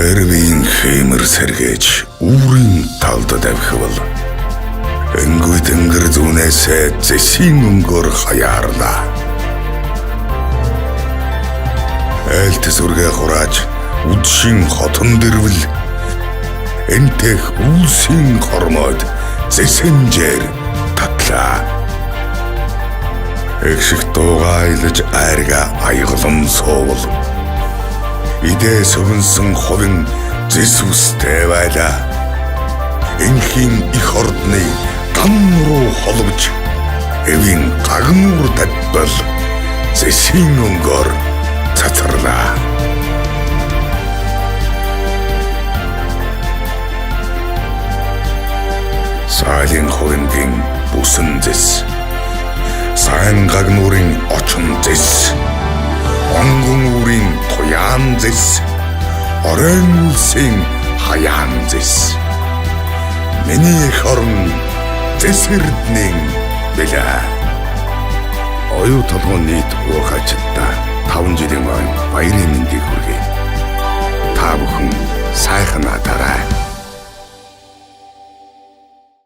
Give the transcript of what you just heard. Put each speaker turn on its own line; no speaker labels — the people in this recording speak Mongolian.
Эрвийн хэмэр сэргээж үүрийн талд давхивал энгүй тэнгэр зүүнээс зэсийн өнгөөр хаяарлаа. Айлт сүргээ хурааж үдшийн хотон дэрвэл энтэх үлсийн хормойд зэсэнжээр татлаа. Экших дуугаа илж айрга аяглан суувал идэ сөвөнсөн ховын зэс үстэй байлаа. Энхийн их ордны гам руу холбож эвийн гагнуур татбал зэсийн өнгөөр цацарлаа. Сайлын хувингийн бүсэн зэс, сайн гагнуурын очин зэс, онгон үрийн туяан зэс, оройн үлсийн хаяан зэс. Миний эх орн зэс эрдэнийн бэлээ. Оюу толгойн нийт уухачдаа 5 жилийн ойн баярын мэндийг хүргэе. Та бүхэн сайхан атаарай.